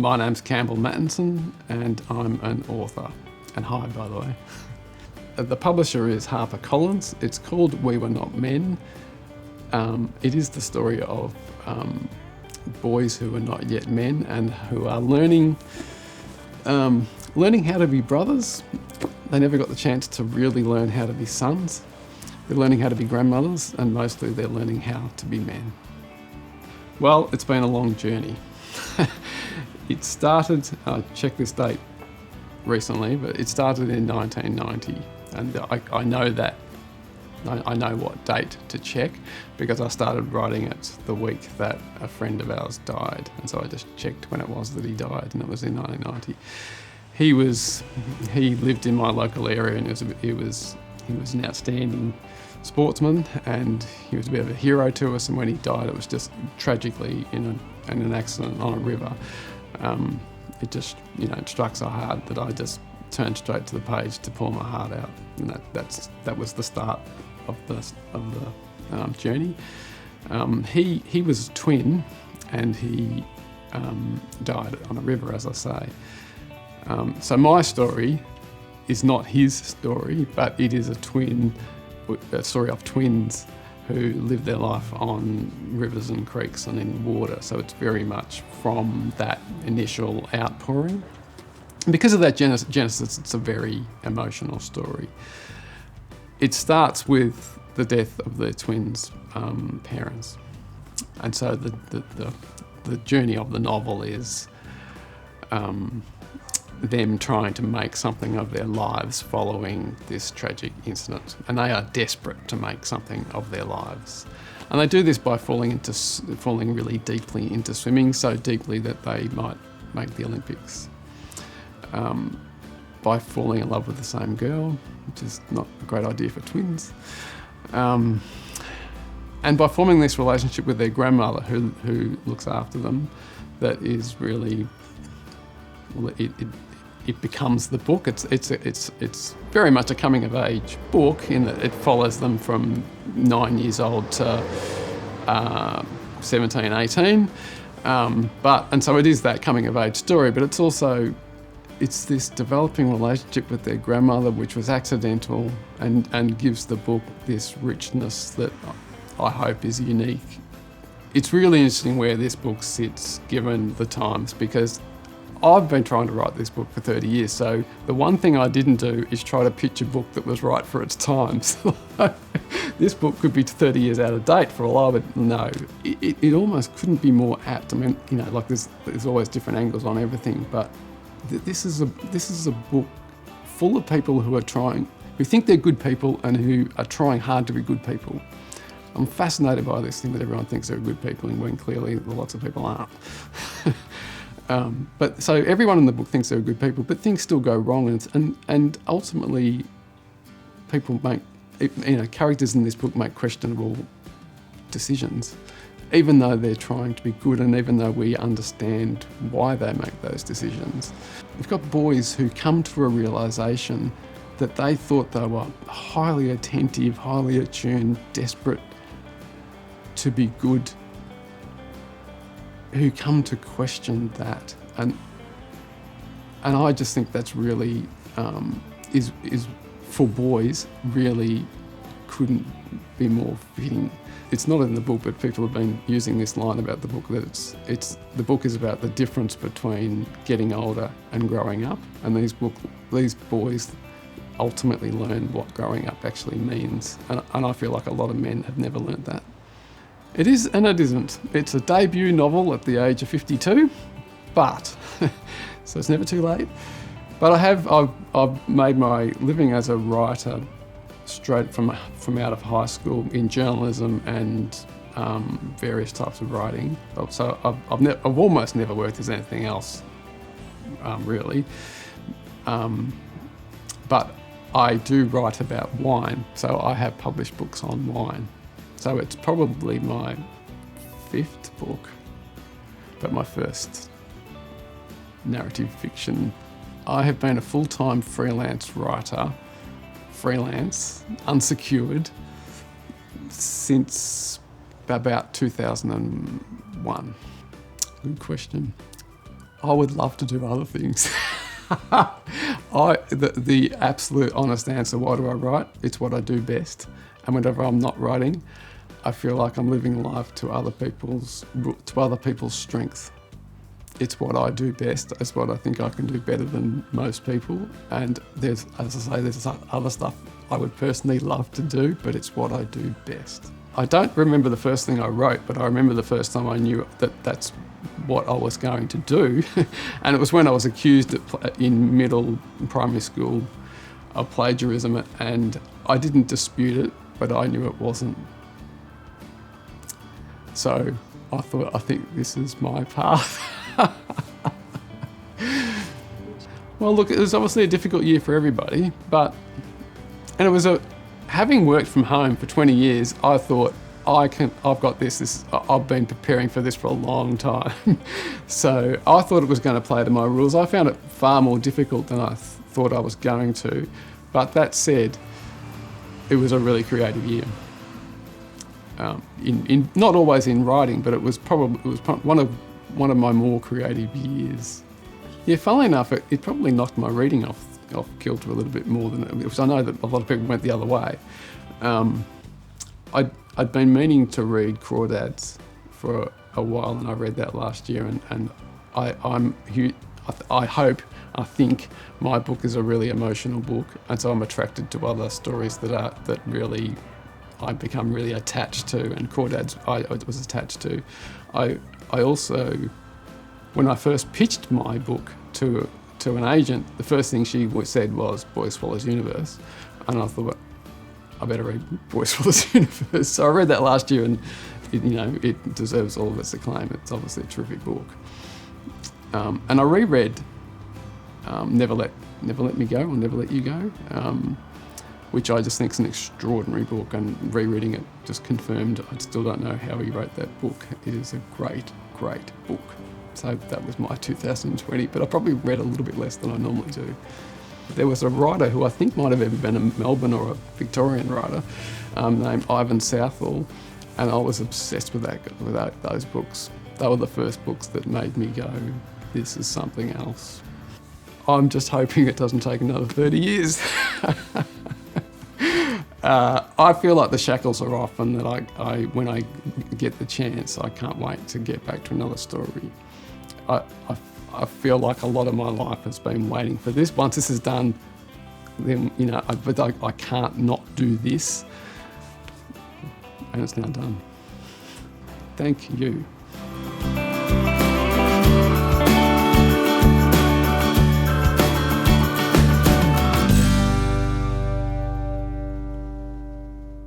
My name's Campbell Mattinson and I'm an author. And hi, by the way. The publisher is HarperCollins. It's called We Were Not Men. It is the story of boys who are not yet men and who are learning how to be brothers. They never got the chance to really learn how to be sons. They're learning how to be grandmothers, and mostly they're learning how to be men. Well, it's been a long journey. It started, I checked this date recently, but it started in 1990, and I know that. I know what date to check because I started writing it the week that a friend of ours died, and so I just checked when it was that he died, and it was in 1990. He lived in my local area, and he was an outstanding sportsman, and he was a bit of a hero to us. And when he died, it was just tragically in an accident on a river. It just it struck so hard that I just turned straight to the page to pour my heart out, and that was the start of the journey. He was a twin, and he died on a river, as I say. So my story is not his story, but it is a story of twins who live their life on rivers and creeks and in water. So it's very much from that initial outpouring. And because of that genesis, it's a very emotional story. It starts with the death of the twins' parents. And so the journey of the novel is them trying to make something of their lives following this tragic incident. And they are desperate to make something of their lives. And they do this by falling really deeply into swimming, so deeply that they might make the Olympics. By falling in love with the same girl, which is not a great idea for twins. And by forming this relationship with their grandmother who looks after them, that is really, well, it becomes the book. It's very much a coming of age book in that it follows them from 9 years old to 17, 18. And so it is that coming of age story, but it's this developing relationship with their grandmother, which was accidental, and gives the book this richness that I hope is unique. It's really interesting where this book sits given the times, because I've been trying to write this book for 30 years, so the one thing I didn't do is try to pitch a book that was right for its times. This book could be 30 years out of date for all I would know. It almost couldn't be more apt. I mean, like there's always different angles on everything, but this is a book full of people who think they're good people and who are trying hard to be good people. I'm fascinated by this thing that everyone thinks they're good people, and when clearly lots of people aren't. But so everyone in the book thinks they're good people, but things still go wrong, and ultimately people characters in this book make questionable decisions, even though they're trying to be good, and even though we understand why they make those decisions. We've got boys who come to a realisation that they thought they were highly attentive, highly attuned, desperate to be good, who come to question that, and I just think that's really is for boys really couldn't be more fitting. It's not in the book, but people have been using this line about the book, that the book is about the difference between getting older and growing up, and these boys ultimately learn what growing up actually means, and I feel like a lot of men have never learned that. It is and it isn't. It's a debut novel at the age of 52, but so it's never too late. But I've made my living as a writer straight from out of high school in journalism and various types of writing. So I've almost never worked as anything else, really. But I do write about wine, so I have published books on wine. So it's probably my 5th book, but my first narrative fiction. I have been a full-time freelance writer, unsecured, since about 2001. Good question. I would love to do other things. The absolute honest answer, why do I write? It's what I do best. And whenever I'm not writing, I feel like I'm living life to other people's strength. It's what I do best. It's what I think I can do better than most people. And there's, as I say, there's other stuff I would personally love to do, but it's what I do best. I don't remember the first thing I wrote, but I remember the first time I knew that that's what I was going to do. And it was when I was accused in middle and primary school of plagiarism, and I didn't dispute it, but I knew it wasn't. So I thought, I think this is my path. Well, look, it was obviously a difficult year for everybody, and it was having worked from home for 20 years, I thought, I've got this, I've been preparing for this for a long time. So I thought it was going to play to my rules. I found it far more difficult than I thought I was going to. But that said, it was a really creative year. Not always in writing, but it was one of my more creative years. Yeah, funnily enough, it probably knocked my reading off kilter a little bit more than it, because I know that a lot of people went the other way. I'd been meaning to read Crawdads for a while, and I read that last year, and I think my book is a really emotional book, and so I'm attracted to other stories that really I become really attached to, and Crawdads I was attached to. I also, when I first pitched my book to an agent, the first thing she said was Boy Swallows Universe, and I thought, I better read Boy Swallows Universe. So I read that last year, and it deserves all of its acclaim. It's obviously a terrific book. And I reread Never Let Me Go, or Never Let You Go, which I just think is an extraordinary book, and rereading it just confirmed I still don't know how he wrote that book. It is a great, great book. So that was my 2020, but I probably read a little bit less than I normally do. There was a writer who I think might have either been a Melbourne or a Victorian writer named Ivan Southall, and I was obsessed with those books. They were the first books that made me go, this is something else. I'm just hoping it doesn't take another 30 years. I feel like the shackles are off, and that when I get the chance, I can't wait to get back to another story. I feel like a lot of my life has been waiting for this. Once this is done, then, but I can't not do this. And it's now done. Thank you.